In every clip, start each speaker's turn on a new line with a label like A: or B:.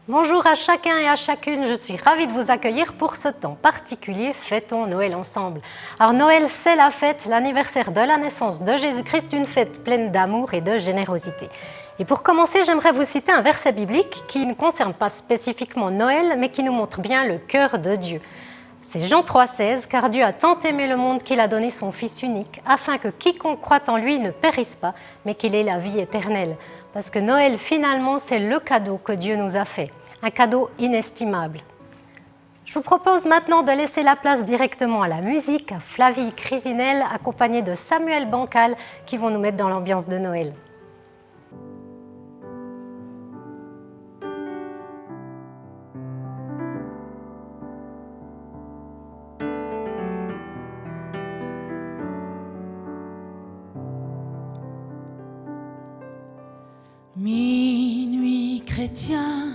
A: Bonjour à chacun et à chacune, je suis ravie de vous accueillir pour ce temps particulier, fêtons Noël ensemble. Alors Noël, c'est la fête, l'anniversaire de la naissance de Jésus-Christ, une fête pleine d'amour et de générosité. Et pour commencer, j'aimerais vous citer un verset biblique qui ne concerne pas spécifiquement Noël, mais qui nous montre bien le cœur de Dieu. C'est Jean 3,16, car Dieu a tant aimé le monde qu'il a donné son Fils unique, afin que quiconque croit en lui ne périsse pas, mais qu'il ait la vie éternelle. Parce que Noël, finalement, c'est le cadeau que Dieu nous a fait, un cadeau inestimable. Je vous propose maintenant de laisser la place directement à la musique, à Flavie Crisinel, accompagnée de Samuel Bancal, qui vont nous mettre dans l'ambiance de Noël.
B: Minuit chrétien,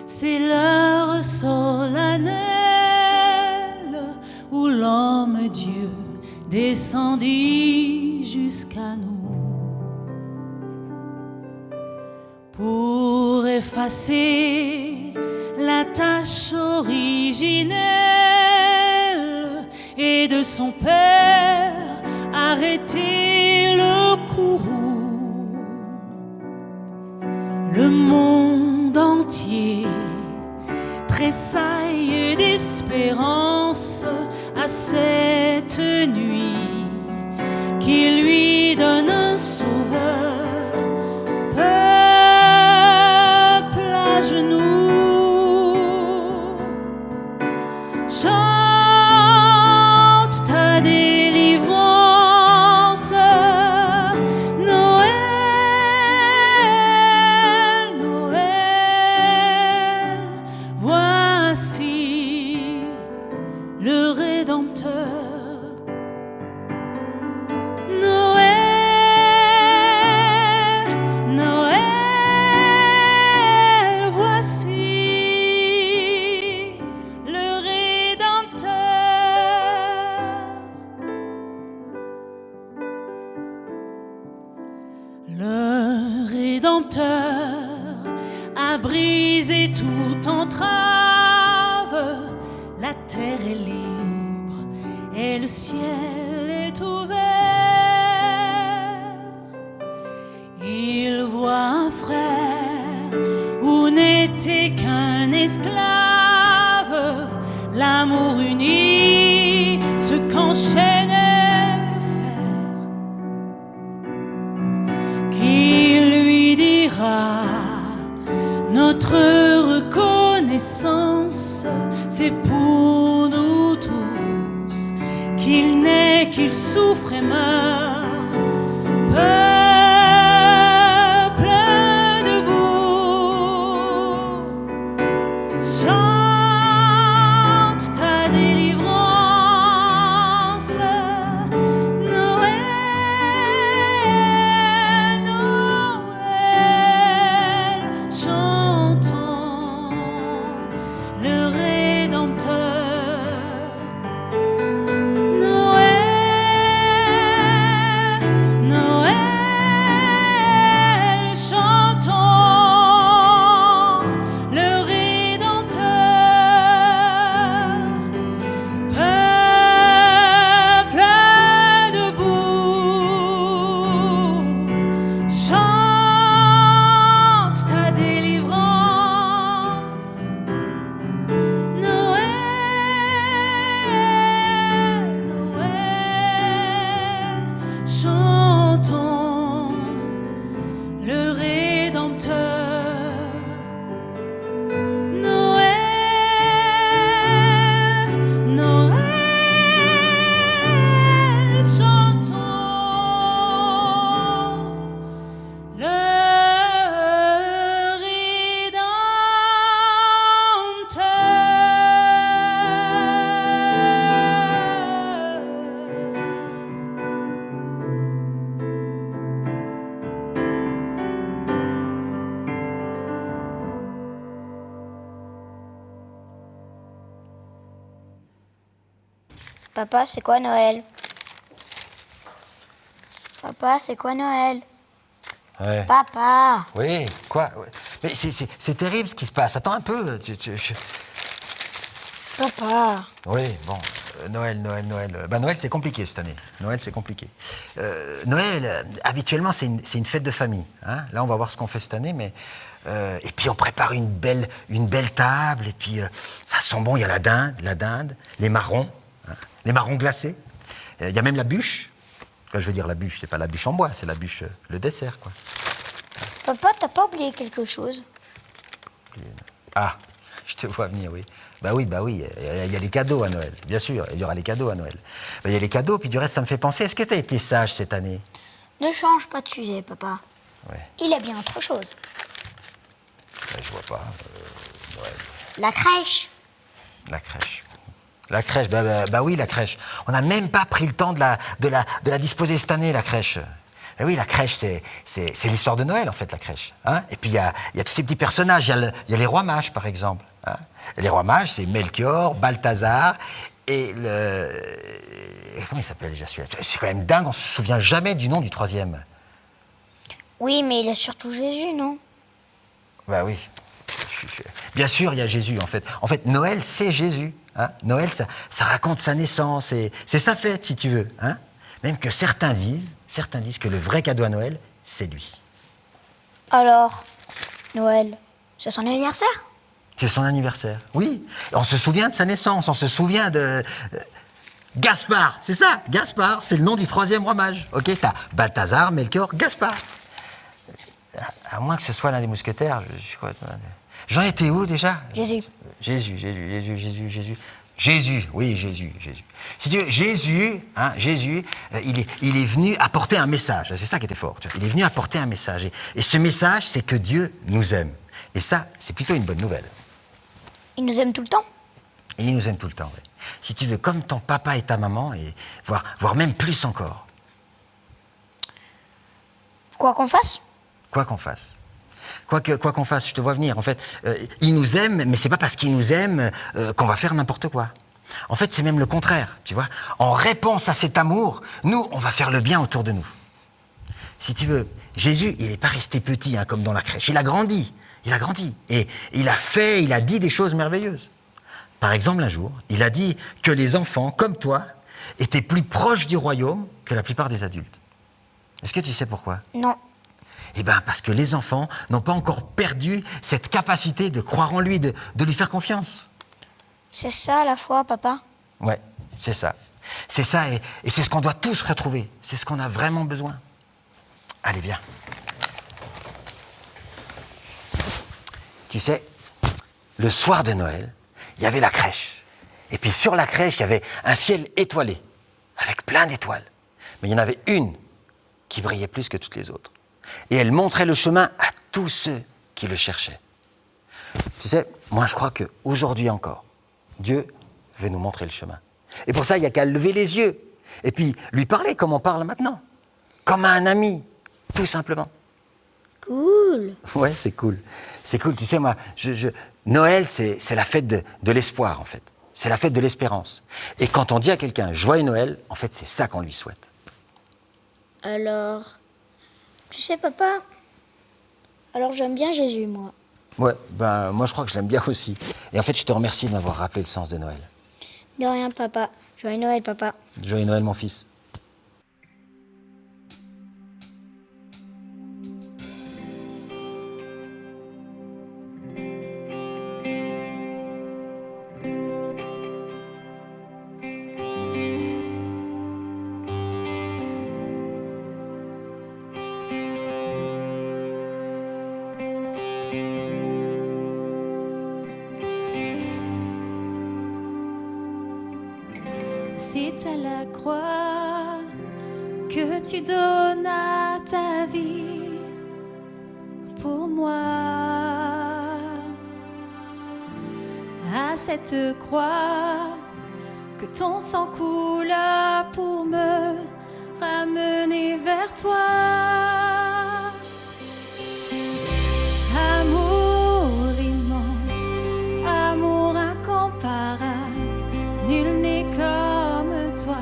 B: c'est l'heure solennelle où l'homme Dieu descendit jusqu'à nous pour effacer la tache originelle et de son Père arrêter le courroux. Le monde entier tressaille d'espérance à cette nuit qui lui donne un sauveur. Peuple à genoux, chante ta délivrance. Voici le Rédempteur. Noël, Noël, voici le Rédempteur. Le Rédempteur a brisé toute entrave. La terre est libre et le ciel est ouvert. Il voit un frère où n'était qu'un esclave. L'amour uni, ce qu'enchaînait le fer, qui lui dira: notre reconnaissance, c'est pour nous tous qu'il naît, qu'il souffre et meurt. Peuple debout, chante ta délivrance. Noël, Noël, chantons le Rédempteur. Noël, Noël, chantons le Rédempteur. Peuple debout, chante ta délivrance. Noël, Noël, chantons le Rédempteur. Noël, Noël, chantons le
C: Papa, c'est quoi Noël? Papa, c'est quoi Noël?
D: Ouais.
C: Papa!
D: Oui, quoi?
C: Mais c'est terrible ce qui se passe. Attends un peu.
D: Papa.
C: Oui, bon, Noël. Noël, c'est compliqué cette année. Noël, c'est compliqué. Noël, habituellement, c'est une fête de famille. Hein. Là, on va voir ce qu'on fait cette année, mais... et puis, on prépare une belle table, et puis, ça sent bon, il y a la dinde, les marrons glacés. Il y a même la bûche. Quand je veux dire la bûche, c'est pas la bûche en bois, c'est la bûche, le dessert, quoi.
D: Papa, t'as pas oublié quelque chose?
C: Ah, je te vois venir, oui. Bah oui, il y a les cadeaux à Noël, bien sûr, il y aura les cadeaux à Noël. Il y a les cadeaux, puis du reste, ça me fait penser, est-ce que tu as été sage cette année?
D: Ne change pas de sujet, papa.
C: Ouais.
D: Il y a bien autre chose.
C: Je vois pas, Noël.
D: La crèche.
C: La crèche. La crèche, bah oui, la crèche. On n'a même pas pris le temps de la disposer cette année, la crèche. Et oui, la crèche, c'est l'histoire de Noël, en fait, la crèche. Hein, et puis, il y a tous ces petits personnages. Il y a les rois mages, par exemple. Hein. Et les rois mages, c'est Melchior, Balthazar et comment il s'appelle déjà celui-là? C'est quand même dingue, on se souvient jamais du nom du troisième.
D: Oui, mais il y a surtout Jésus, non?
C: Bah oui. Bien sûr, il y a Jésus, en fait. En fait, Noël, c'est Jésus. Hein. Noël, ça raconte sa naissance. Et c'est sa fête, si tu veux. Hein. Même que certains disent que le vrai cadeau à Noël, c'est lui.
D: Alors, Noël, c'est son anniversaire?
C: C'est son anniversaire, oui. On se souvient de sa naissance, on se souvient de... Gaspard, c'est ça, Gaspard, c'est le nom du troisième roi mage. Ok, t'as Balthazar, Melchior, Gaspard. À moins que ce soit l'un des mousquetaires, je crois... Jean était où déjà?
D: Jésus.
C: Jésus. Jésus, oui, Jésus. Si tu veux, Jésus, il est venu apporter un message. C'est ça qui était fort. Tu vois. Il est venu apporter un message. Et ce message, c'est que Dieu nous aime. Et ça, c'est plutôt une bonne nouvelle.
D: Il nous aime tout le temps?
C: Et il nous aime tout le temps, oui. Si tu veux, comme ton papa et ta maman, et voire même plus encore.
D: Quoi qu'on fasse?
C: Quoi qu'on fasse. Quoi qu'on fasse, je te vois venir. En fait, il nous aime, mais c'est pas parce qu'il nous aime qu'on va faire n'importe quoi. En fait, c'est même le contraire, tu vois. En réponse à cet amour, nous, on va faire le bien autour de nous. Si tu veux, Jésus, il n'est pas resté petit, hein, comme dans la crèche. Il a grandi. Et il a dit des choses merveilleuses. Par exemple, un jour, il a dit que les enfants, comme toi, étaient plus proches du royaume que la plupart des adultes. Est-ce que tu sais pourquoi?
D: Non.
C: Eh bien, parce que les enfants n'ont pas encore perdu cette capacité de croire en lui, de lui faire confiance.
D: C'est ça, la foi, papa?
C: Ouais, c'est ça. C'est ça, et c'est ce qu'on doit tous retrouver. C'est ce qu'on a vraiment besoin. Allez, viens. Tu sais, le soir de Noël, il y avait la crèche. Et puis sur la crèche, il y avait un ciel étoilé, avec plein d'étoiles. Mais il y en avait une qui brillait plus que toutes les autres. Et elle montrait le chemin à tous ceux qui le cherchaient. Tu sais, moi je crois qu'aujourd'hui encore, Dieu veut nous montrer le chemin. Et pour ça, il n'y a qu'à lever les yeux. Et puis lui parler comme on parle maintenant. Comme à un ami, tout simplement.
D: Cool.
C: Ouais, c'est cool. C'est cool. Tu sais, moi, Noël, c'est la fête de l'espoir, en fait. C'est la fête de l'espérance. Et quand on dit à quelqu'un « Joyeux Noël », en fait, c'est ça qu'on lui souhaite.
D: Alors, tu sais, papa, alors j'aime bien Jésus, moi.
C: Ouais, ben, moi, je crois que je l'aime bien aussi. Et en fait, je te remercie de m'avoir rappelé le sens de Noël.
D: De rien, papa. Joyeux Noël, papa.
C: Joyeux Noël, mon fils.
B: C'est à la croix que tu donnes à ta vie pour moi. À cette croix que ton sang coule pour me ramener vers toi. Amour immense, amour incomparable, nul n'est comme toi.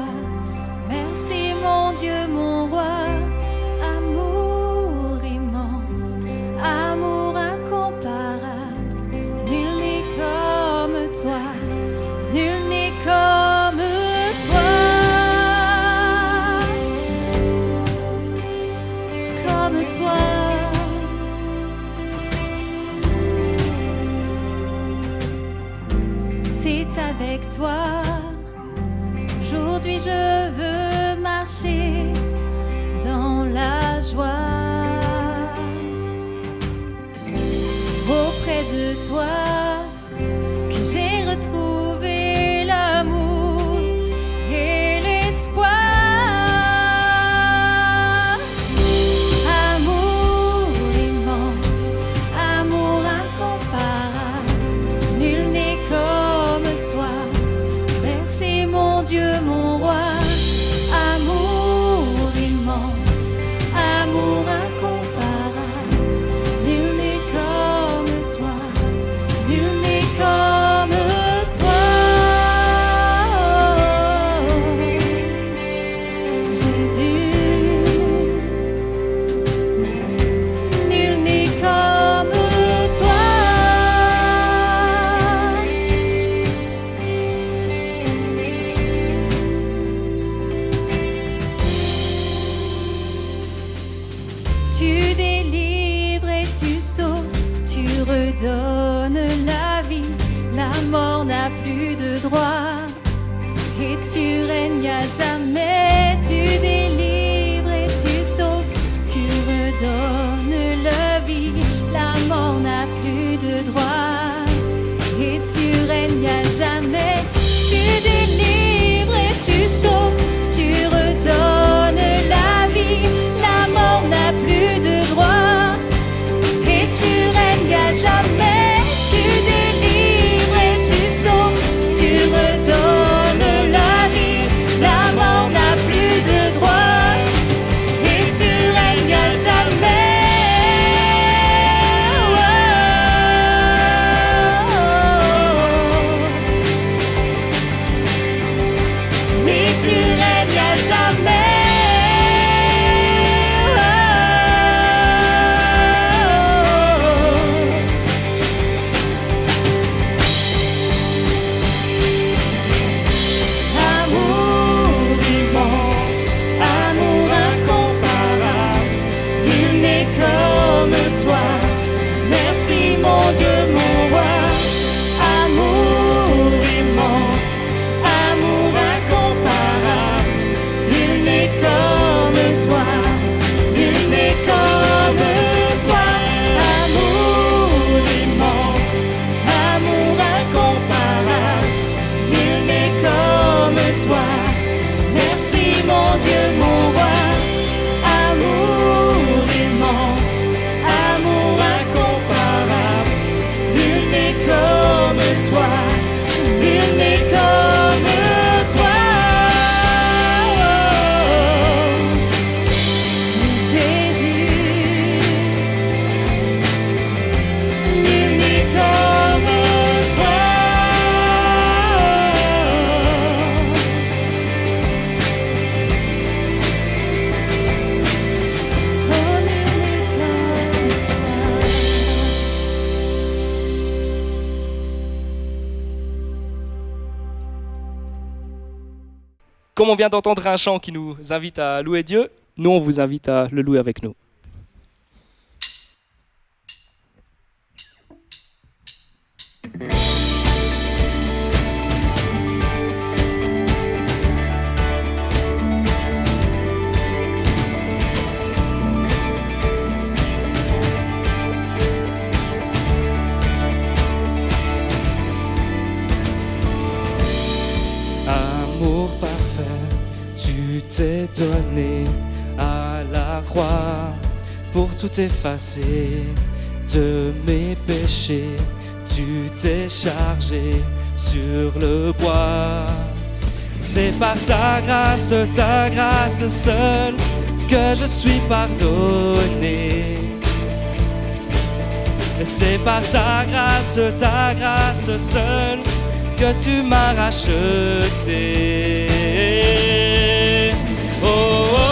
B: Merci mon Dieu, mon roi. Amour immense, amour incomparable, avec toi. Aujourd'hui je veux marcher dans la joie. Auprès de toi, que j'ai retrouvé l'amour et l'espoir. Amour immense, amour incomparable, nul n'est comme toi. Merci mon Dieu, mon roi. Amour immense, amour incomparable, nul n'est comme toi, nul n'est comme toi. Jésus, nul n'est comme toi. Tu délivres et tu sauves, tu redonnes la vie. La mort n'a plus de droit et tu règnes à jamais. Tu délivres et tu sauves, tu redonnes la vie. La mort n'a plus de droit et tu règnes à jamais. Tu délivres et tu sauves, tu redonnes la vie. La mort n'a plus de droit et tu règnes à jamais. Tu délivres et tu sauves, tu redonnes la vie. La mort n'a plus de droit et tu règnes à jamais. Et tu règnes à jamais. Amour immense, amour incomparable, nul n'est comme toi. Merci mon Dieu, mon roi. Amour immense, amour incomparable, nul n'est comme toi, nul n'est comme toi. Amour immense, amour incomparable, nul n'est comme toi. Merci mon Dieu, mon roi. Amour immense, amour incomparable, nul n'est comme toi, nul n'est comme toi. Jésus, nul n'est comme toi. Oh, nul n'est comme toi.
E: Comme on vient d'entendre un chant qui nous invite à louer Dieu, nous on vous invite à le louer avec nous. Amour parfait, tu t'es donné à la croix pour tout effacer de mes péchés. Tu t'es chargé sur le bois. C'est par ta grâce seule que je suis pardonné. C'est par ta grâce seule que tu m'as racheté. Oh, oh, oh.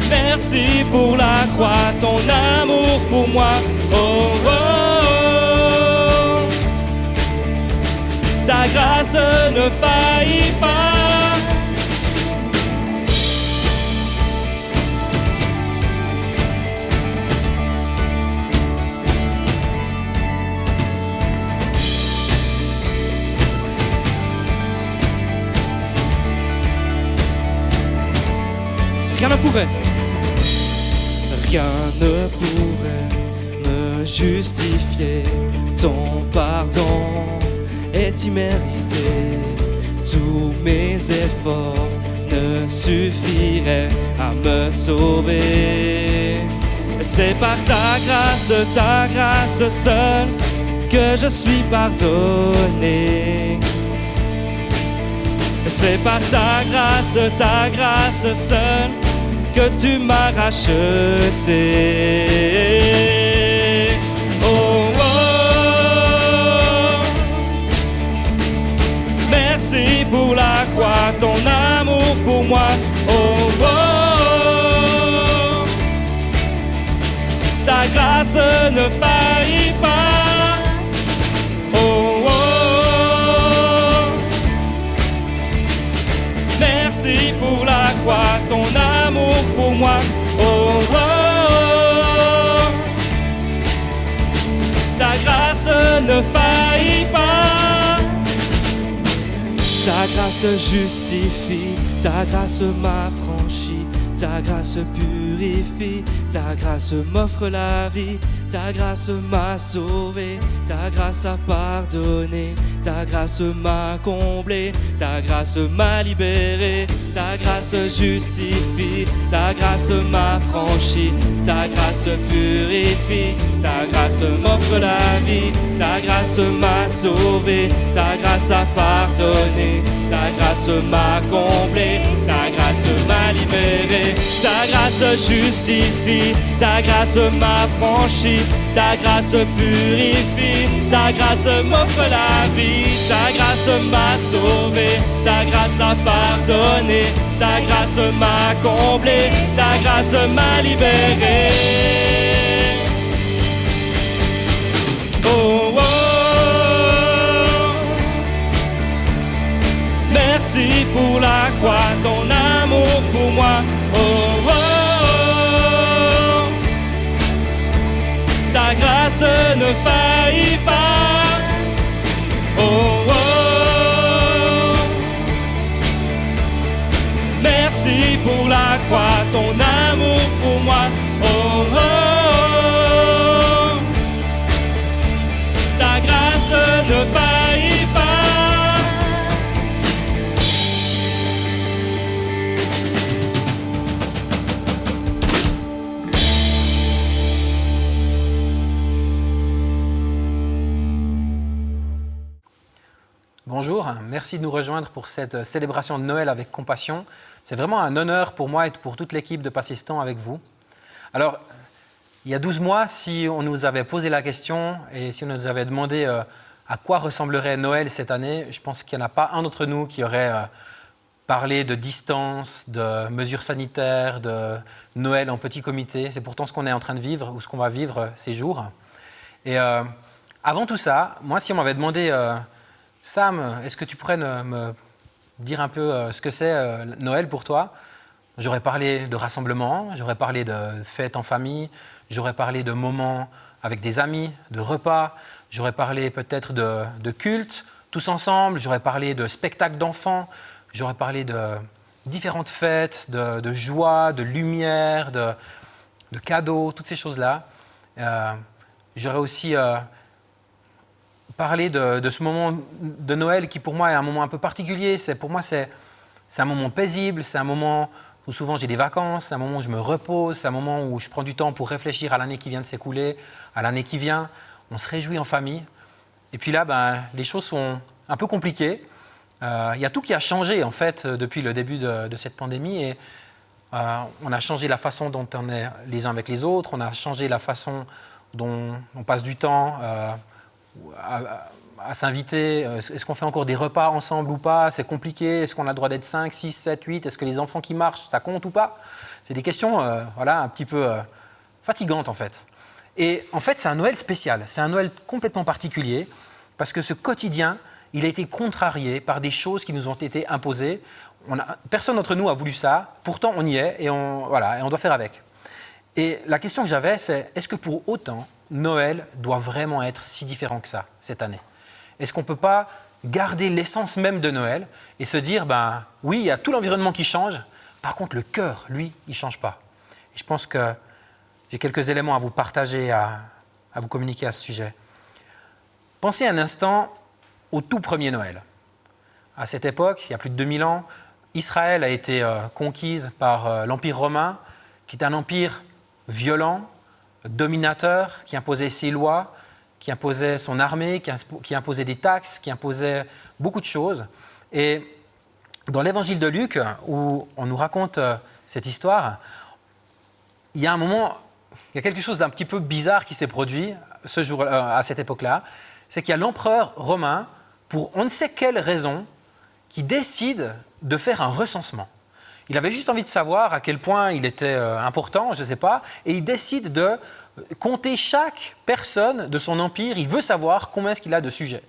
E: Merci pour la croix, ton amour pour moi. Oh, oh, oh. Ta grâce ne faillit pas. pourrait, rien ne pourrait me justifier. Ton pardon est immérité. Tous mes efforts ne suffiraient à me sauver. C'est par ta grâce seule, que je suis pardonné. C'est par ta grâce seule, que tu m'as racheté. Oh, oh. Merci pour la croix, ton amour pour moi. Oh, oh. Ta grâce ne faillit pas. Oh, oh. Merci pour la croix, ton amour pour moi. Oh, oh. Ta grâce ne faillit pas. Ta grâce justifie, ta grâce m'affranchit, ta grâce purifie, ta grâce m'offre la vie, ta grâce m'a sauvé, ta grâce a pardonné, ta grâce m'a comblé, ta grâce m'a libéré, ta grâce justifie, ta grâce m'affranchit, ta grâce purifie, ta grâce m'offre la vie, ta grâce m'a sauvé, ta grâce a pardonné, ta grâce m'a comblé, ta grâce m'a libéré, ta grâce justifie, ta grâce m'affranchit, ta grâce purifie, ta grâce m'offre la vie, ta grâce m'a sauvé, ta grâce a pardonné, ta grâce m'a comblé, ta grâce m'a libéré. Oh, oh. Merci pour la croix, ton amour pour moi. Oh, oh. Ta grâce ne faillit pas. Oh, oh. Merci pour la croix, ton amour pour moi. Oh, oh. Ta grâce ne faillit pas.
F: Bonjour, merci de nous rejoindre pour cette célébration de Noël avec compassion. C'est vraiment un honneur pour moi et pour toute l'équipe de Passistan avec vous. Alors, il y a 12 mois, si on nous avait posé la question et si on nous avait demandé à quoi ressemblerait Noël cette année, je pense qu'il n'y en a pas un d'entre nous qui aurait parlé de distance, de mesures sanitaires, de Noël en petit comité. C'est pourtant ce qu'on est en train de vivre ou ce qu'on va vivre ces jours. Et avant tout ça, moi, si on m'avait demandé... Sam, est-ce que tu pourrais me dire un peu ce que c'est Noël pour toi? J'aurais parlé de rassemblement, j'aurais parlé de fêtes en famille, j'aurais parlé de moments avec des amis, de repas, j'aurais parlé peut-être de culte, tous ensemble, j'aurais parlé de spectacles d'enfants, j'aurais parlé de différentes fêtes, de joie, de lumière, de cadeaux, toutes ces choses-là. J'aurais aussi... parler de ce moment de Noël qui pour moi est un moment un peu particulier. Pour moi c'est un moment paisible, c'est un moment où souvent j'ai des vacances, c'est un moment où je me repose, c'est un moment où je prends du temps pour réfléchir à l'année qui vient de s'écouler, à l'année qui vient. On se réjouit en famille. Et puis là, les choses sont un peu compliquées. Il y a tout qui a changé en fait depuis le début de cette pandémie. Et on a changé la façon dont on est les uns avec les autres, on a changé la façon dont on passe du temps à s'inviter. Est-ce qu'on fait encore des repas ensemble ou pas? C'est compliqué. Est-ce qu'on a le droit d'être 5, 6, 7, 8? Est-ce que les enfants qui marchent, ça compte ou pas? C'est des questions un petit peu fatigantes en fait. Et en fait, c'est un Noël spécial. C'est un Noël complètement particulier parce que ce quotidien, il a été contrarié par des choses qui nous ont été imposées. Personne d'entre nous a voulu ça. Pourtant, on y est et on doit faire avec. Et la question que j'avais, c'est est-ce que pour autant, Noël doit vraiment être si différent que ça cette année? Est-ce qu'on ne peut pas garder l'essence même de Noël et se dire, oui, il y a tout l'environnement qui change, Par contre, le cœur, lui, il ne change pas. Et je pense que j'ai quelques éléments à vous partager, à vous communiquer à ce sujet. Pensez un instant au tout premier Noël. À cette époque, il y a plus de 2000 ans, Israël a été conquise par l'Empire romain, qui est un empire violent, dominateur, qui imposait ses lois, qui imposait son armée, qui imposait des taxes, qui imposait beaucoup de choses. Et dans l'évangile de Luc, où on nous raconte cette histoire, il y a un moment, il y a quelque chose d'un petit peu bizarre qui s'est produit ce jour, à cette époque-là. C'est qu'il y a l'empereur romain, pour on ne sait quelle raison, qui décide de faire un recensement. Il avait juste envie de savoir à quel point il était important, je ne sais pas, et il décide de compter chaque personne de son empire. Il veut savoir combien est-ce qu'il a de sujets.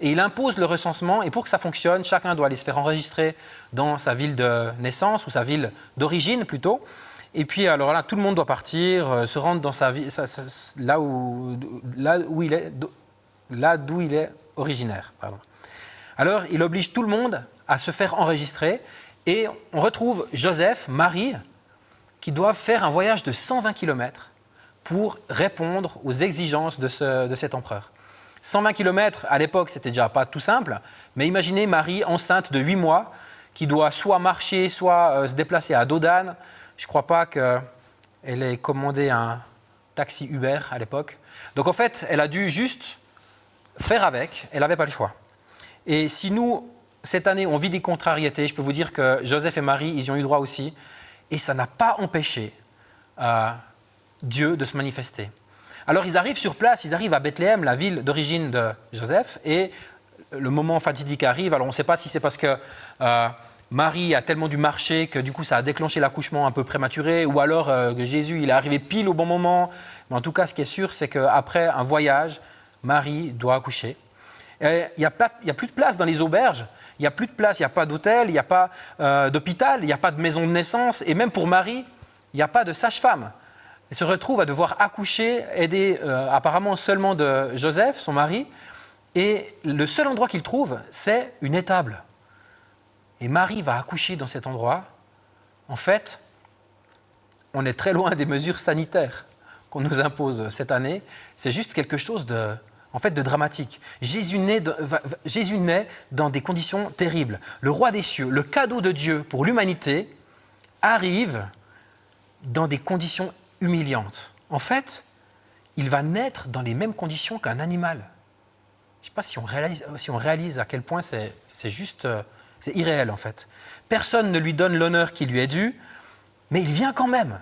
F: Et il impose le recensement, et pour que ça fonctionne, chacun doit aller se faire enregistrer dans sa ville de naissance, ou sa ville d'origine plutôt. Et puis alors là, tout le monde doit partir, se rendre dans sa ville, là d'où il est originaire. Pardon. Alors, il oblige tout le monde à se faire enregistrer, et on retrouve Joseph, Marie, qui doivent faire un voyage de 120 km pour répondre aux exigences de cet empereur. 120 km, à l'époque, c'était déjà pas tout simple, mais imaginez Marie, enceinte de 8 mois, qui doit soit marcher, soit se déplacer à dos d'âne. Je ne crois pas qu'elle ait commandé un taxi Uber à l'époque. Donc en fait, elle a dû juste faire avec, elle n'avait pas le choix. Et si nous, cette année, on vit des contrariétés, je peux vous dire que Joseph et Marie, ils y ont eu droit aussi, et ça n'a pas empêché Dieu de se manifester. Alors ils arrivent sur place, ils arrivent à Bethléem, la ville d'origine de Joseph, et le moment fatidique arrive. Alors on ne sait pas si c'est parce que Marie a tellement dû marcher que du coup ça a déclenché l'accouchement un peu prématuré, ou alors que Jésus il est arrivé pile au bon moment. Mais en tout cas, ce qui est sûr, c'est qu'après un voyage, Marie doit accoucher. Il n'y a plus de place dans les auberges, il n'y a plus de place, il n'y a pas d'hôtel, il n'y a pas d'hôpital, il n'y a pas de maison de naissance, et même pour Marie, il n'y a pas de sage-femme. Elle se retrouve à devoir accoucher, aidée apparemment seulement de Joseph, son mari, et le seul endroit qu'il trouve, c'est une étable. Et Marie va accoucher dans cet endroit. En fait, on est très loin des mesures sanitaires qu'on nous impose cette année. C'est juste quelque chose de dramatique. Jésus naît dans des conditions terribles. Le roi des cieux, le cadeau de Dieu pour l'humanité, arrive dans des conditions humiliantes. En fait, il va naître dans les mêmes conditions qu'un animal. Je ne sais pas si on réalise à quel point c'est irréel en fait. Personne ne lui donne l'honneur qui lui est dû, mais il vient quand même.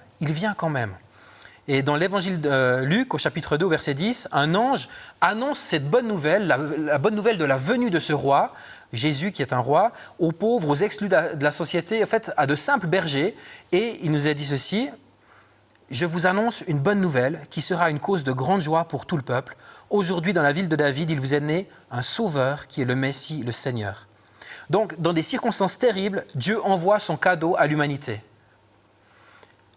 F: Et dans l'évangile de Luc, au chapitre 2, au verset 10, un ange annonce cette bonne nouvelle, la bonne nouvelle de la venue de ce roi, Jésus qui est un roi, aux pauvres, aux exclus de la société, en fait, à de simples bergers. Et il nous a dit ceci: « Je vous annonce une bonne nouvelle qui sera une cause de grande joie pour tout le peuple. Aujourd'hui, dans la ville de David, il vous est né un sauveur qui est le Messie, le Seigneur. » Donc, dans des circonstances terribles, Dieu envoie son cadeau à l'humanité.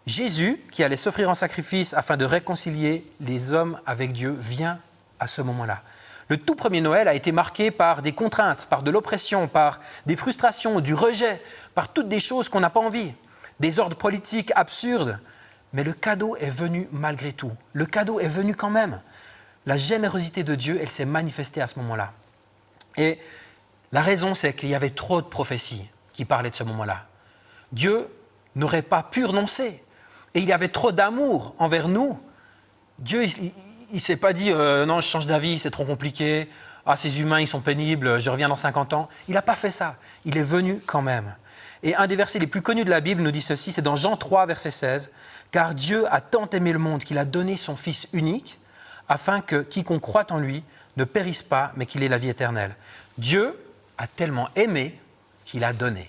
F: Jésus, qui allait s'offrir en sacrifice afin de réconcilier les hommes avec Dieu, vient à ce moment-là. Le tout premier Noël a été marqué par des contraintes, par de l'oppression, par des frustrations, du rejet, par toutes des choses qu'on n'a pas envie, des ordres politiques absurdes. Mais le cadeau est venu malgré tout. Le cadeau est venu quand même. La générosité de Dieu, elle s'est manifestée à ce moment-là. Et la raison, c'est qu'il y avait trop de prophéties qui parlaient de ce moment-là. Dieu n'aurait pas pu renoncer. Et il y avait trop d'amour envers nous. Dieu, il ne s'est pas dit non, je change d'avis, c'est trop compliqué. Ah, ces humains, ils sont pénibles, je reviens dans 50 ans. Il n'a pas fait ça. Il est venu quand même. Et un des versets les plus connus de la Bible nous dit ceci, c'est dans Jean 3, verset 16. « Car Dieu a tant aimé le monde qu'il a donné son Fils unique, afin que quiconque croit en lui ne périsse pas, mais qu'il ait la vie éternelle. » Dieu a tellement aimé qu'il a donné.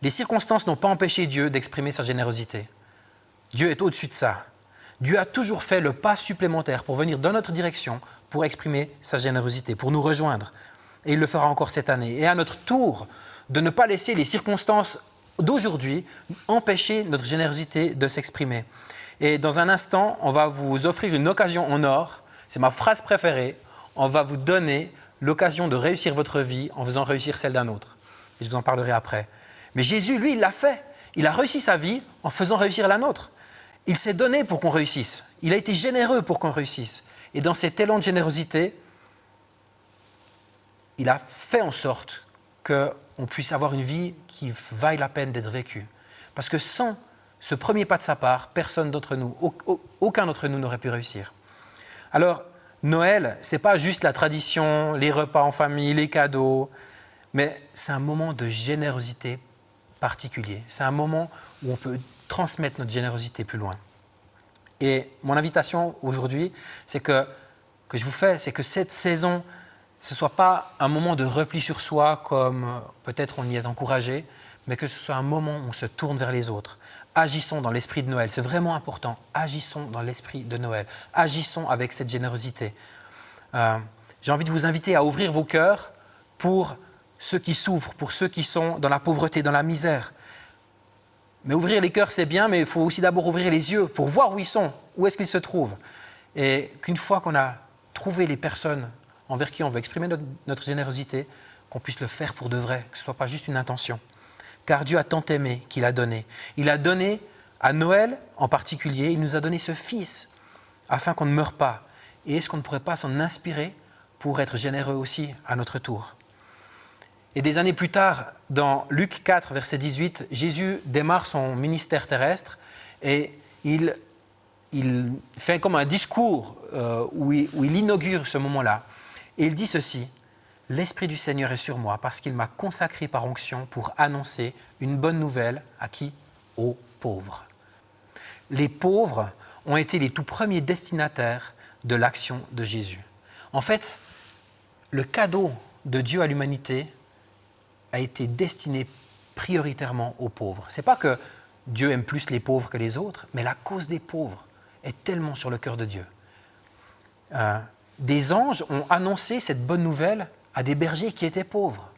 F: Les circonstances n'ont pas empêché Dieu d'exprimer sa générosité. Dieu est au-dessus de ça. Dieu a toujours fait le pas supplémentaire pour venir dans notre direction, pour exprimer sa générosité, pour nous rejoindre. Et il le fera encore cette année. Et à notre tour, de ne pas laisser les circonstances d'aujourd'hui empêcher notre générosité de s'exprimer. Et dans un instant, on va vous offrir une occasion en or. C'est ma phrase préférée. On va vous donner l'occasion de réussir votre vie en faisant réussir celle d'un autre. Et je vous en parlerai après. Mais Jésus, lui, il l'a fait. Il a réussi sa vie en faisant réussir la nôtre. Il s'est donné pour qu'on réussisse. Il a été généreux pour qu'on réussisse. Et dans cet élan de générosité, il a fait en sorte qu'on puisse avoir une vie qui vaille la peine d'être vécue. Parce que sans ce premier pas de sa part, personne d'entre nous, aucun d'entre nous n'aurait pu réussir. Alors, Noël, ce n'est pas juste la tradition, les repas en famille, les cadeaux, mais c'est un moment de générosité particulier. C'est un moment où on peut transmettre notre générosité plus loin. Et mon invitation aujourd'hui, que je vous fais, c'est que cette saison, ce ne soit pas un moment de repli sur soi, comme peut-être on y est encouragé, mais que ce soit un moment où on se tourne vers les autres. Agissons dans l'esprit de Noël, c'est vraiment important. Agissons dans l'esprit de Noël. Agissons avec cette générosité. J'ai envie de vous inviter à ouvrir vos cœurs pour ceux qui souffrent, pour ceux qui sont dans la pauvreté, dans la misère. Mais ouvrir les cœurs, c'est bien, mais il faut aussi d'abord ouvrir les yeux pour voir où ils sont, où est-ce qu'ils se trouvent. Et qu'une fois qu'on a trouvé les personnes envers qui on veut exprimer notre générosité, qu'on puisse le faire pour de vrai, que ce ne soit pas juste une intention. Car Dieu a tant aimé qu'il a donné. Il a donné à Noël en particulier, il nous a donné ce Fils afin qu'on ne meure pas. Et est-ce qu'on ne pourrait pas s'en inspirer pour être généreux aussi à notre tour? Et des années plus tard, dans Luc 4, verset 18, Jésus démarre son ministère terrestre et il fait comme un discours où il inaugure ce moment-là. Et il dit ceci: « L'Esprit du Seigneur est sur moi parce qu'il m'a consacré par onction pour annoncer une bonne nouvelle à qui? Aux pauvres. » Les pauvres ont été les tout premiers destinataires de l'action de Jésus. En fait, le cadeau de Dieu à l'humanité a été destiné prioritairement aux pauvres. Ce n'est pas que Dieu aime plus les pauvres que les autres, mais la cause des pauvres est tellement sur le cœur de Dieu. Des anges ont annoncé cette bonne nouvelle à des bergers qui étaient pauvres,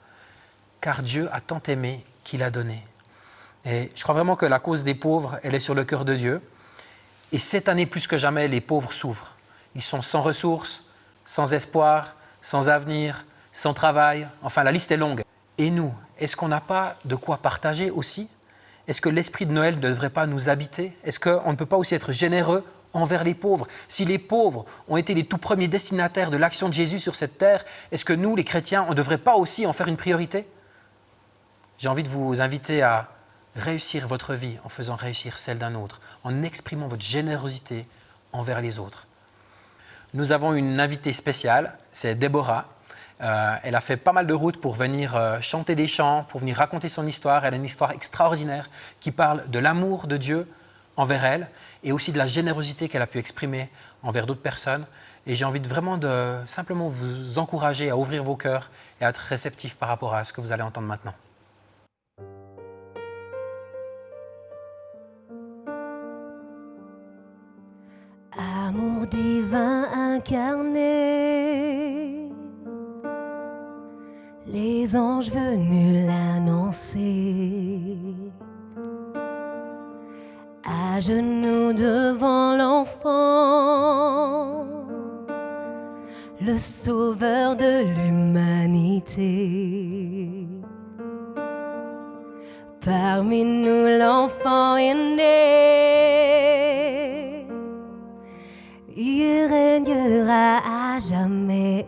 F: car Dieu a tant aimé qu'il a donné. Et je crois vraiment que la cause des pauvres, elle est sur le cœur de Dieu. Et cette année, plus que jamais, les pauvres souffrent. Ils sont sans ressources, sans espoir, sans avenir, sans travail. Enfin, la liste est longue. Et nous, est-ce qu'on n'a pas de quoi partager aussi? Est-ce que l'esprit de Noël ne devrait pas nous habiter? Est-ce qu'on ne peut pas aussi être généreux envers les pauvres? Si les pauvres ont été les tout premiers destinataires de l'action de Jésus sur cette terre, est-ce que nous, les chrétiens, on ne devrait pas aussi en faire une priorité? J'ai envie de vous inviter à réussir votre vie en faisant réussir celle d'un autre, en exprimant votre générosité envers les autres. Nous avons une invitée spéciale, c'est Déborah. Elle a fait pas mal de routes pour venir chanter des chants, pour venir raconter son histoire. Elle a une histoire extraordinaire qui parle de l'amour de Dieu envers elle et aussi de la générosité qu'elle a pu exprimer envers d'autres personnes. Et j'ai envie de simplement vous encourager à ouvrir vos cœurs et à être réceptifs par rapport à ce que vous allez entendre maintenant.
B: Amour divin incarné, les anges venus l'annoncer. À genoux devant l'enfant, le sauveur de l'humanité. Parmi nous l'enfant est né, il régnera à jamais.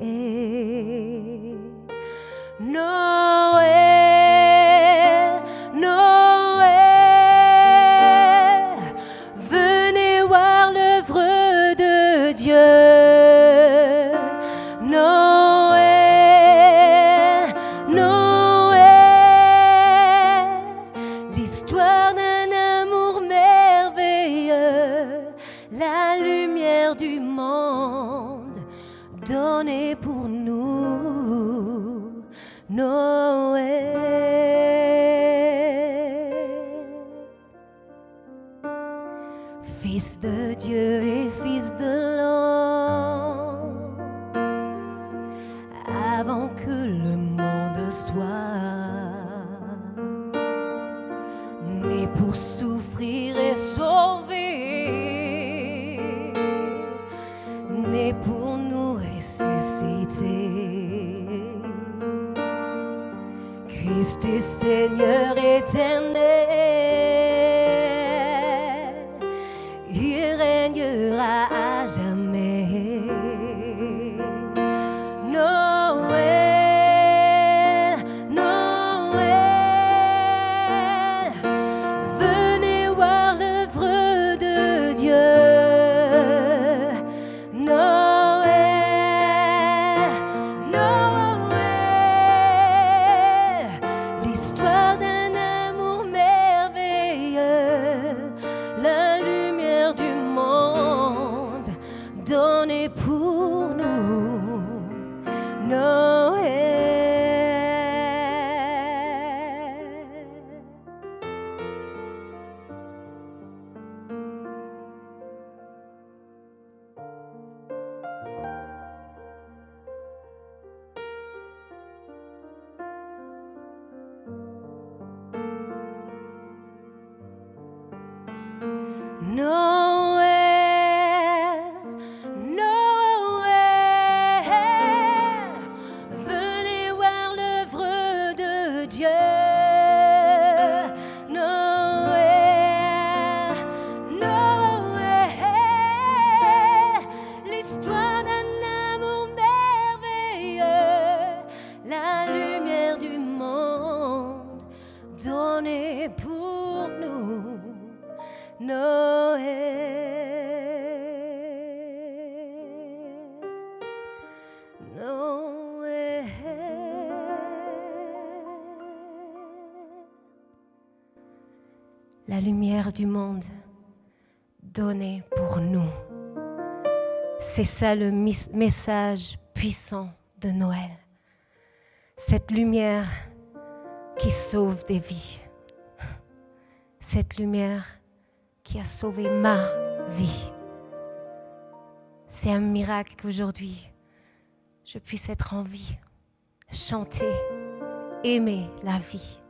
B: Noël, Noël, venez voir l'œuvre de Dieu. Noël, Noël, l'histoire d'un amour merveilleux, la lumière du monde donnée pour nous. Noël. Fils de Dieu et fils de l'homme, avant que le monde soit né pour souffrir et sauver, né pour nous ressusciter. Fils du Seigneur éternel. Il régnera à jamais. Noël, Noël, venez voir l'œuvre de Dieu. Noël, Noël, l'histoire d'un amour merveilleux, la lumière du monde donnée pour nous. Noël. Noël, Noël, venez voir l'œuvre de Dieu. Noël, Noël, l'histoire d'un amour merveilleux, la lumière du monde donnée pour nous. Noël, Noël. La lumière du monde donnée pour nous. C'est ça le message puissant de Noël. Cette lumière qui sauve des vies. Cette lumière qui a sauvé ma vie. C'est un miracle qu'aujourd'hui, je puisse être en vie, chanter, aimer la vie.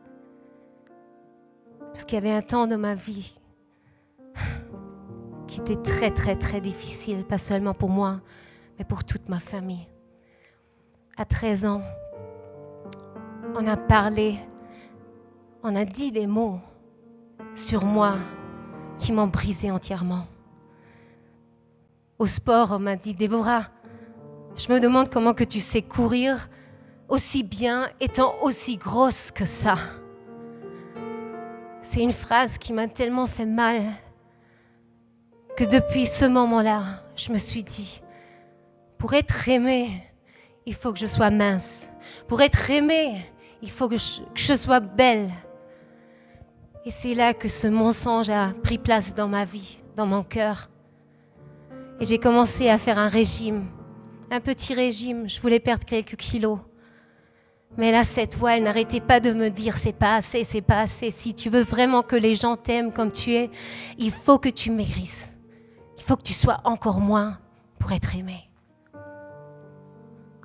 B: Parce qu'il y avait un temps de ma vie qui était très, très, très difficile, pas seulement pour moi, mais pour toute ma famille. À 13 ans, on a parlé, on a dit des mots sur moi qui m'ont brisé entièrement. Au sport, on m'a dit « Déborah, je me demande comment que tu sais courir aussi bien étant aussi grosse que ça. » C'est une phrase qui m'a tellement fait mal que depuis ce moment-là, je me suis dit « Pour être aimée, il faut que je sois mince. Pour être aimée, il faut que je sois belle. » Et c'est là que ce mensonge a pris place dans ma vie, dans mon cœur. Et j'ai commencé à faire un régime, un petit régime. Je voulais perdre quelques kilos. Mais là, cette voix, elle n'arrêtait pas de me dire « c'est pas assez, c'est pas assez. Si tu veux vraiment que les gens t'aiment comme tu es, il faut que tu maigrisses. Il faut que tu sois encore moins pour être aimé. »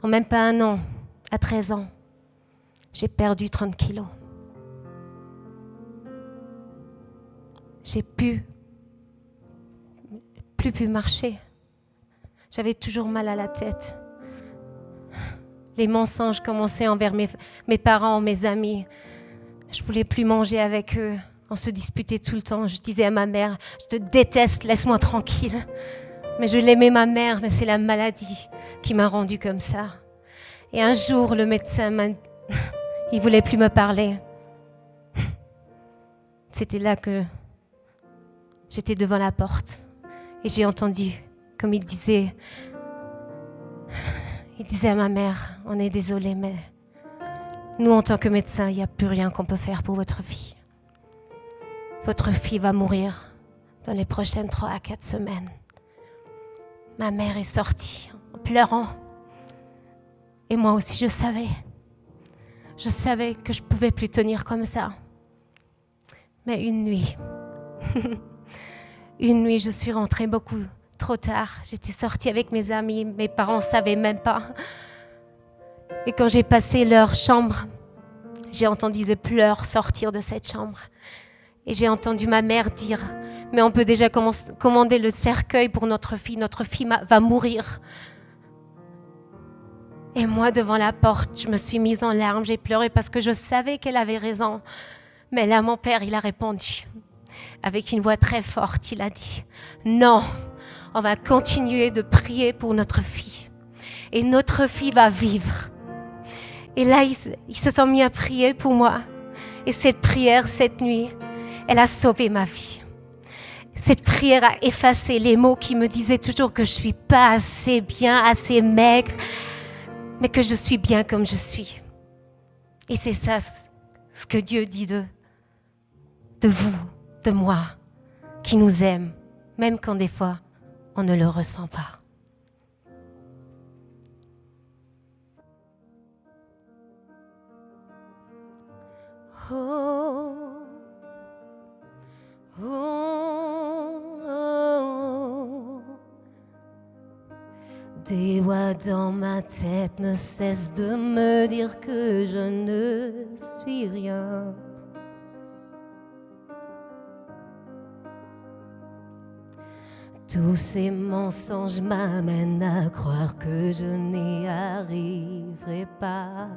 B: En même pas un an, à 13 ans, j'ai perdu 30 kilos. J'ai plus pu marcher. J'avais toujours mal à la tête. Les mensonges commençaient envers mes parents, mes amis. Je voulais plus manger avec eux. On se disputait tout le temps. Je disais à ma mère, je te déteste, laisse-moi tranquille. Mais je l'aimais ma mère, mais c'est la maladie qui m'a rendue comme ça. Et un jour, le médecin il voulait plus me parler. C'était là que j'étais devant la porte et j'ai entendu, comme il disait à ma mère, on est désolé, mais nous, en tant que médecin, il n'y a plus rien qu'on peut faire pour votre fille. Votre fille va mourir dans les prochaines 3 à 4 semaines. Ma mère est sortie en pleurant. Et moi aussi, je savais. Je savais que je ne pouvais plus tenir comme ça. Mais une nuit, je suis rentrée beaucoup trop tard. J'étais sortie avec mes amis, mes parents ne savaient même pas. Et quand j'ai passé leur chambre, j'ai entendu des pleurs sortir de cette chambre. Et j'ai entendu ma mère dire « Mais on peut déjà commander le cercueil pour notre fille va mourir. »
G: Et moi, devant la porte, je me suis mise en larmes, j'ai pleuré parce que je savais qu'elle avait raison. Mais là, mon père, il a répondu. Avec une voix très forte, il a dit « Non, on va continuer de prier pour notre fille. Et notre fille va vivre. » Et là, ils se sont mis à prier pour moi. Et cette prière, cette nuit, elle a sauvé ma vie. Cette prière a effacé les mots qui me disaient toujours que je ne suis pas assez bien, assez maigre, mais que je suis bien comme je suis. Et c'est ça ce que Dieu dit de vous, de moi, qui nous aime, même quand des fois on ne le ressent pas. Oh, oh, oh. Des voix dans ma tête ne cessent de me dire que je ne suis rien. Tous ces mensonges m'amènent à croire que je n'y arriverai pas.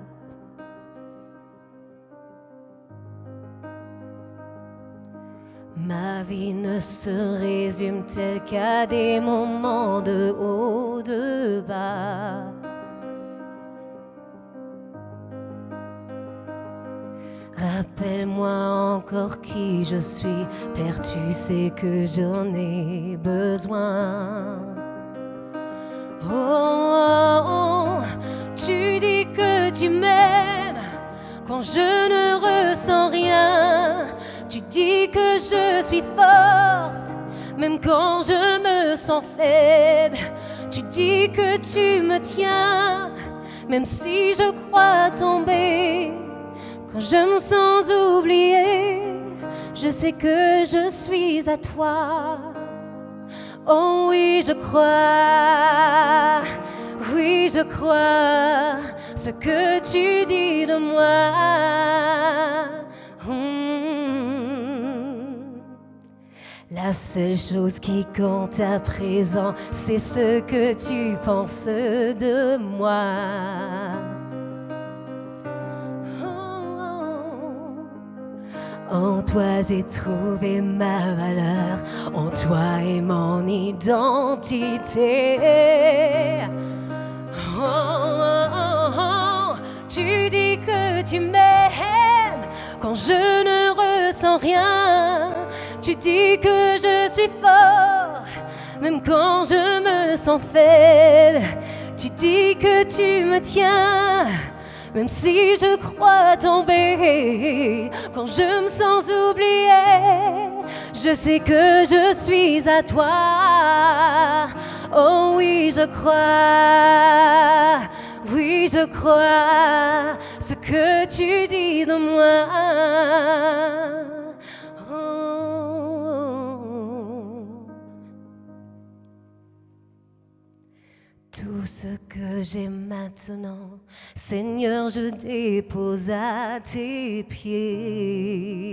G: Ma vie ne se résume-t-elle qu'à des moments de haut, de bas? Rappelle-moi encore qui je suis, Père, tu sais que j'en ai besoin. Oh, oh, oh, tu dis que tu m'aimes quand je ne ressens rien. Tu dis que je suis forte, même quand je me sens faible. Tu dis que tu me tiens, même si je crois tomber. Quand je me sens oubliée, je sais que je suis à toi. Oh oui, je crois, oui, je crois ce que tu dis de moi. La seule chose qui compte à présent, c'est ce que tu penses de moi. En toi j'ai trouvé ma valeur, en toi est mon identité. Oh, oh, oh, tu dis que tu m'aimes quand je ne ressens rien. Tu dis que je suis fort, même quand je me sens faible. Tu dis que tu me tiens, même si je crois tomber. Quand je me sens oubliée, je sais que je suis à toi. Oh oui, je crois, oui, je crois ce que tu dis de moi. Tout ce que j'ai maintenant, Seigneur, je dépose à tes pieds.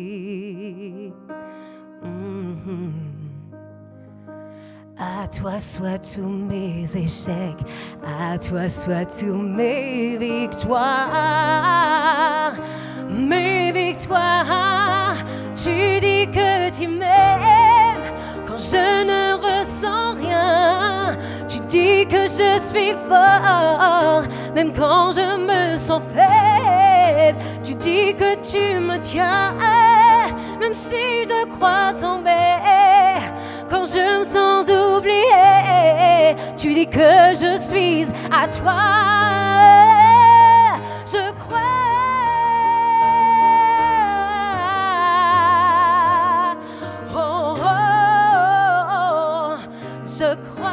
G: À toi soient tous mes échecs, à toi soient tous mes victoires. Mes victoires, tu dis que tu m'aimes quand je ne ressens rien. Tu dis que je suis fort, même quand je me sens faible. Tu dis que tu me tiens, même si je crois tomber. Quand je me sens oubliée, tu dis que je suis à toi. Je crois, oh, oh, oh, je crois.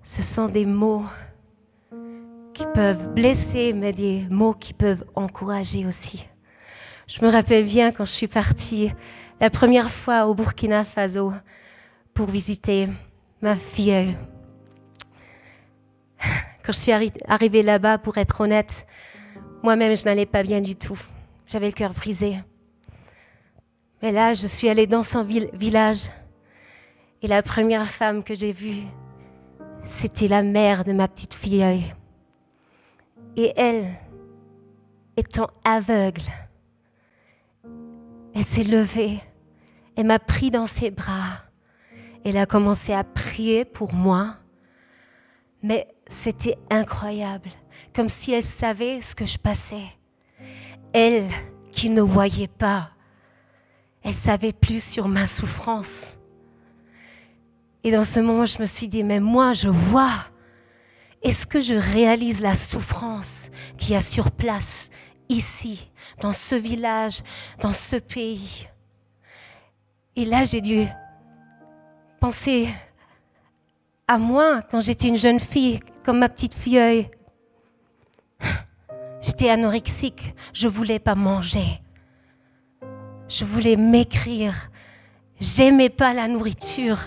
G: Ce sont des mots qui peuvent blesser, mais des mots qui peuvent encourager aussi. Je me rappelle bien quand je suis partie la première fois au Burkina Faso pour visiter ma filleule. Quand je suis arrivée là-bas, pour être honnête, moi-même, je n'allais pas bien du tout. J'avais le cœur brisé. Mais là, je suis allée dans son village. Et la première femme que j'ai vue, c'était la mère de ma petite filleule. Et elle, étant aveugle, elle s'est levée. Elle m'a pris dans ses bras. Elle a commencé à prier pour moi. Mais c'était incroyable, comme si elle savait ce que je passais. Elle, qui ne voyait pas, elle savait plus sur ma souffrance. Et dans ce moment, je me suis dit, mais moi, je vois. Est-ce que je réalise la souffrance qu'il y a sur place, ici, dans ce village, dans ce pays? Et là, j'ai dû penser à moi quand j'étais une jeune fille, comme ma petite filleule. J'étais anorexique, je ne voulais pas manger. Je voulais maigrir. J'aimais pas la nourriture.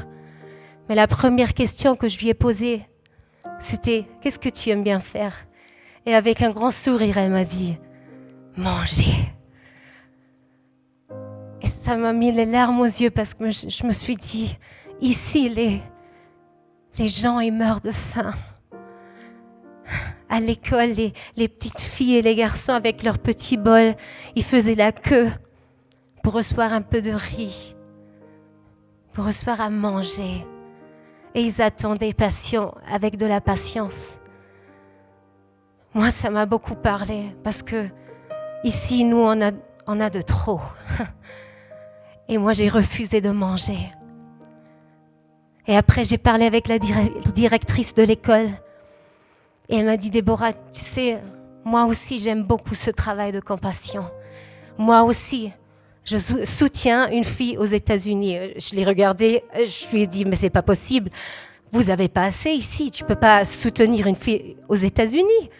G: Mais la première question que je lui ai posée, c'était « Qu'est-ce que tu aimes bien faire ?» Et avec un grand sourire, elle m'a dit « Manger ». Et ça m'a mis les larmes aux yeux parce que je me suis dit « Ici, les gens, ils meurent de faim. » À l'école, les petites filles et les garçons avec leurs petits bols, ils faisaient la queue pour recevoir un peu de riz, pour recevoir à manger. Et ils attendaient patients, avec de la patience. Moi, ça m'a beaucoup parlé parce que ici, nous, on a de trop. Et moi, j'ai refusé de manger. Et après, j'ai parlé avec la directrice de l'école. Et elle m'a dit, Déborah, tu sais, moi aussi, j'aime beaucoup ce travail de compassion. Moi aussi, je soutiens une fille aux États-Unis. Je l'ai regardée, je lui ai dit, mais c'est pas possible. Vous n'avez pas assez ici. Tu peux pas soutenir une fille aux États-Unis.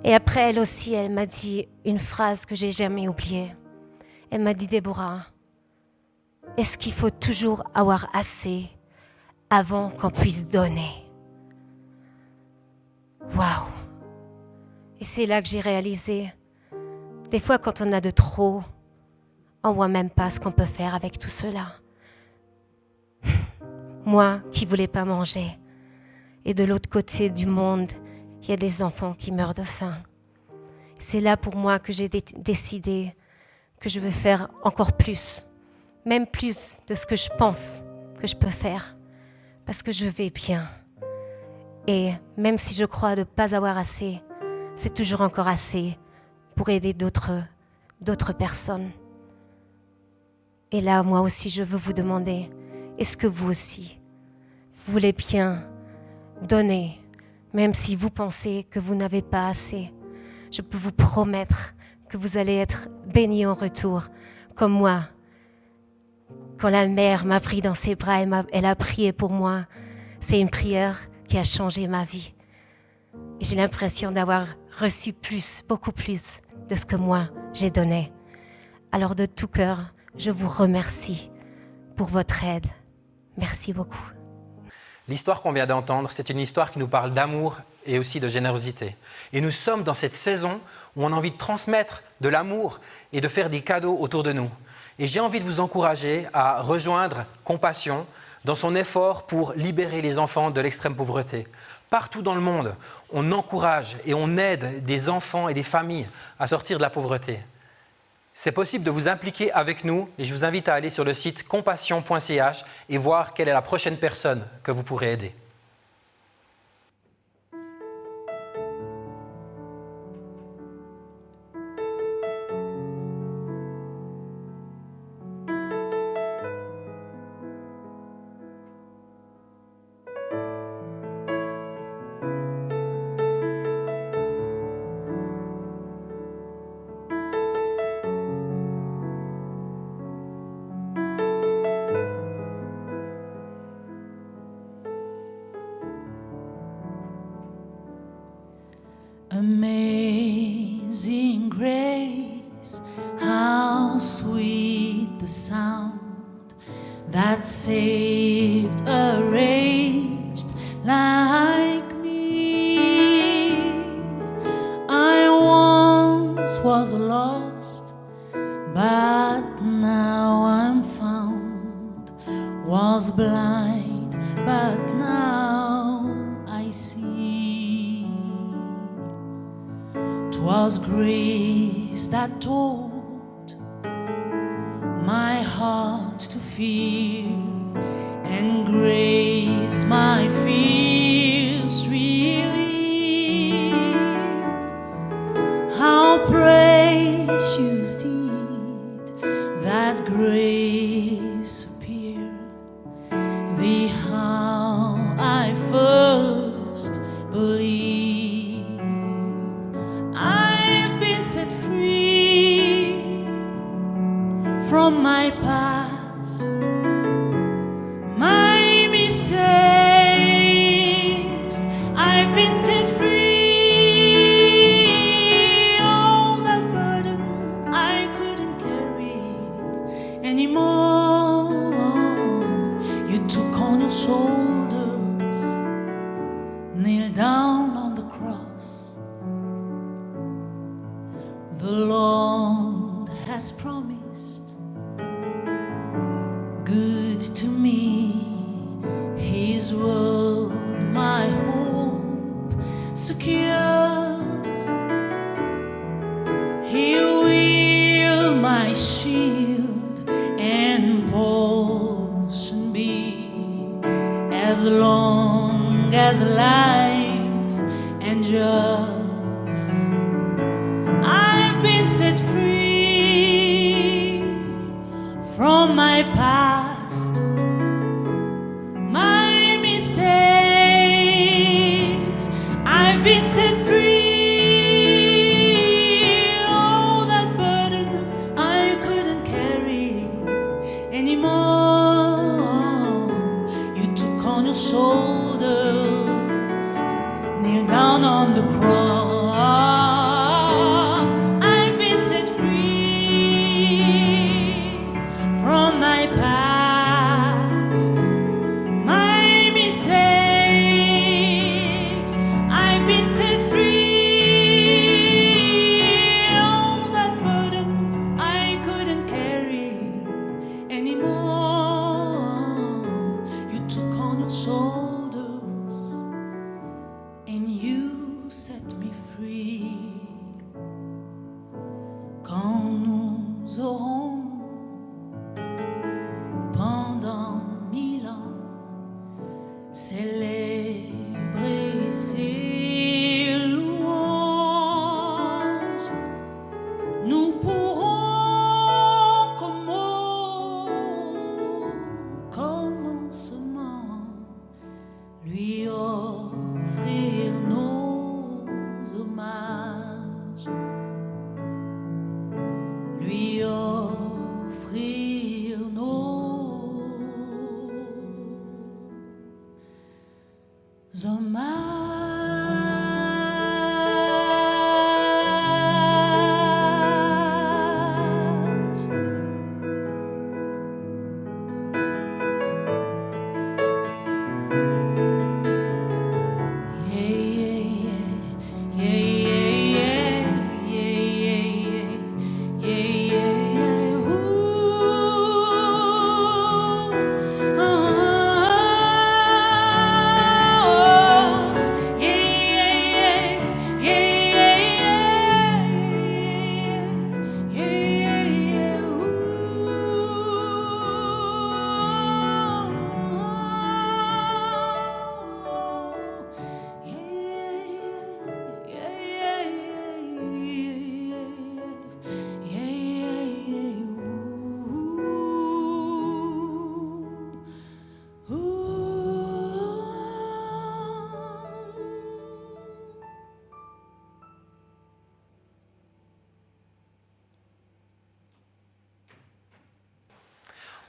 G: Et après, elle aussi, elle m'a dit une phrase que j'ai jamais oubliée. Elle m'a dit, Déborah, est-ce qu'il faut toujours avoir assez avant qu'on puisse donner? Waouh! Et c'est là que j'ai réalisé, des fois quand on a de trop, on ne voit même pas ce qu'on peut faire avec tout cela. Moi qui ne voulais pas manger, et de l'autre côté du monde, il y a des enfants qui meurent de faim. C'est là pour moi que j'ai décidé que je veux faire encore plus, même plus de ce que je pense que je peux faire, parce que je vais bien. Et même si je crois ne pas avoir assez, c'est toujours encore assez pour aider d'autres personnes. Et là, moi aussi, je veux vous demander, est-ce que vous aussi, vous voulez bien donner, même si vous pensez que vous n'avez pas assez? Je peux vous promettre que vous allez être bénis en retour, comme moi. Quand la mère m'a pris dans ses bras, elle a prié pour moi. C'est une prière qui a changé ma vie. Et j'ai l'impression d'avoir reçu plus, beaucoup plus de ce que moi j'ai donné. Alors de tout cœur, je vous remercie pour votre aide. Merci beaucoup.
F: L'histoire qu'on vient d'entendre, c'est une histoire qui nous parle d'amour et aussi de générosité. Et nous sommes dans cette saison où on a envie de transmettre de l'amour et de faire des cadeaux autour de nous. Et j'ai envie de vous encourager à rejoindre Compassion dans son effort pour libérer les enfants de l'extrême pauvreté. Partout dans le monde, on encourage et on aide des enfants et des familles à sortir de la pauvreté. C'est possible de vous impliquer avec nous et je vous invite à aller sur le site compassion.ch et voir quelle est la prochaine personne que vous pourrez aider.
H: Amazing grace, how sweet the sound that saved a wretch like me. I once was lost, but now I'm found. Was blind, but now I see. 'Twas grace that taught my heart to fear, and grace my fears relieved. How precious did that grace appear, the how I first believed. I've been set free from my past, my mistakes. I've been set free. All that burden I couldn't carry anymore, you took on your shoulders, kneeled down on the cross. The Lord has promised good to me. His word my hope secures. He will my shield and portion be, as long as life endures. I've been set free from my past, my mistakes. I've been set free. All that burden I couldn't carry anymore, you took on your shoulders, kneel down on the cross. I've been set free from my past, my mistakes. I've been set free. All that burden I couldn't carry anymore, you took on your shoulders and you set me free. Quand nous aurons pendant 1000 ans célébré ses louanges, nous pourrons comme au commencement lui offrir nos hommages, lui offrir nos hommages.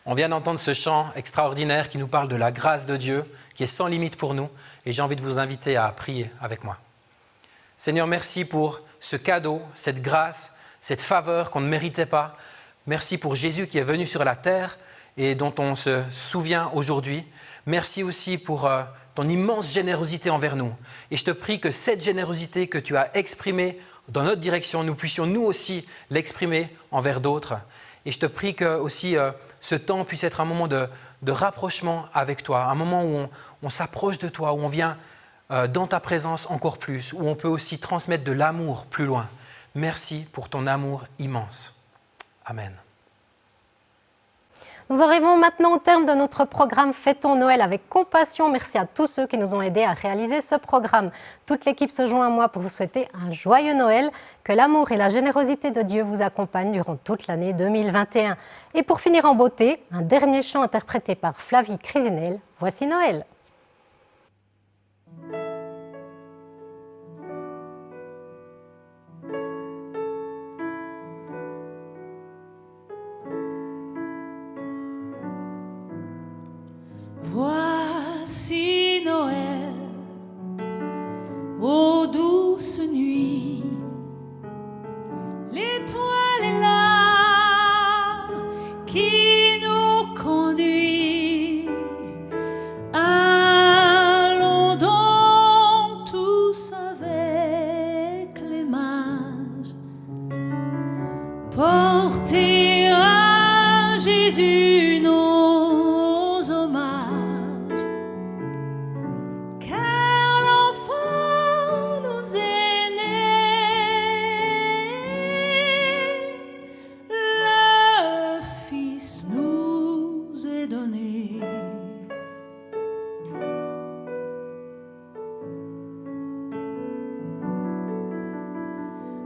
F: On vient d'entendre ce chant extraordinaire qui nous parle de la grâce de Dieu, qui est sans limite pour nous, et j'ai envie de vous inviter à prier avec moi. Seigneur, merci pour ce cadeau, cette grâce, cette faveur qu'on ne méritait pas, Merci pour Jésus qui est venu sur la terre et dont on se souvient aujourd'hui. Merci aussi pour ton immense générosité envers nous. Et je te prie que cette générosité que tu as exprimée dans notre direction, nous puissions nous aussi l'exprimer envers d'autres. Et je te prie que aussi ce temps puisse être un moment de rapprochement avec toi, un moment où on s'approche de toi, où on vient dans ta présence encore plus, où on peut aussi transmettre de l'amour plus loin. Merci pour ton amour immense. Amen.
A: Nous arrivons maintenant au terme de notre programme Fêtons Noël avec compassion. Merci à tous ceux qui nous ont aidés à réaliser ce programme. Toute l'équipe se joint à moi pour vous souhaiter un joyeux Noël. Que l'amour et la générosité de Dieu vous accompagnent durant toute l'année 2021. Et pour finir en beauté, un dernier chant interprété par Flavie Crisinel. Voici Noël.
H: Voici Noël, ô douce nuit, l'étoile est là qui nous conduit. Allons donc tous avec les mages porter à Jésus nos hommages.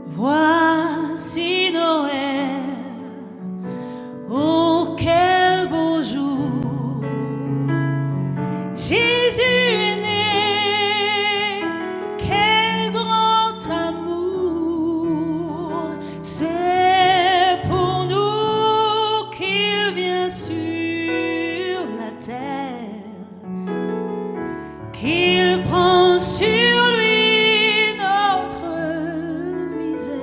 H: Voici Noël, oh quel beau jour, Jésus est né, quel grand amour, c'est pour nous qu'il vient sur la terre, qu'il prend sur lui notre misère.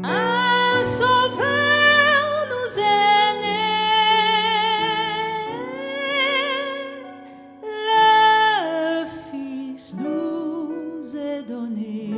H: Un sauveur nous est né, le Fils nous est donné.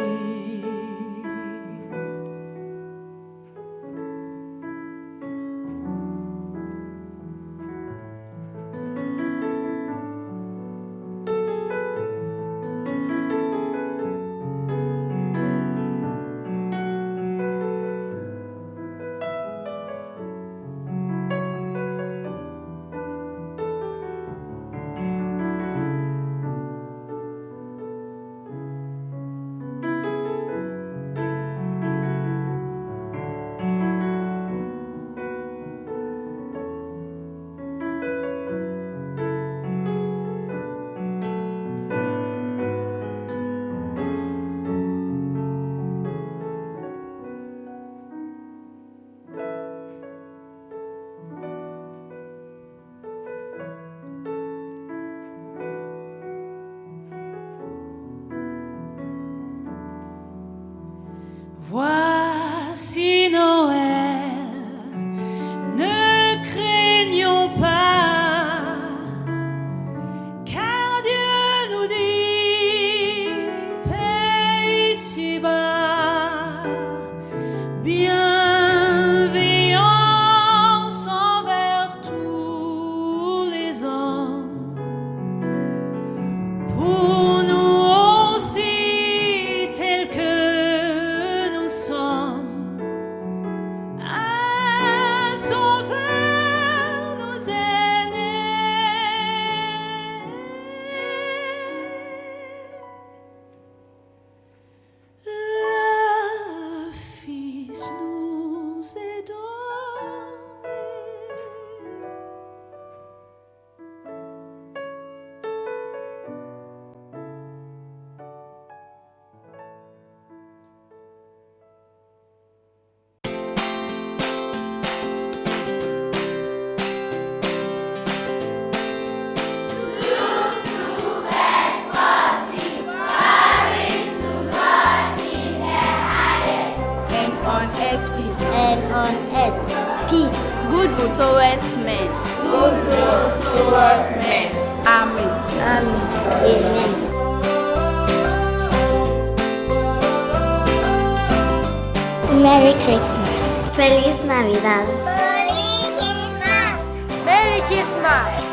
H: Voici Noël, ne craignons pas, car Dieu nous dit paix ici-bas, bienveillance envers tous les hommes, pour nous aussi tels que nous sommes. Un sauveur nous est né, le Fils nous est donné.
D: on earth. Peace.
I: Goodwill towards men. Goodwill towards men. Amen.
D: Amen. Merry Christmas.
J: Feliz Navidad.
D: Feliz Christmas.
I: Merry Christmas.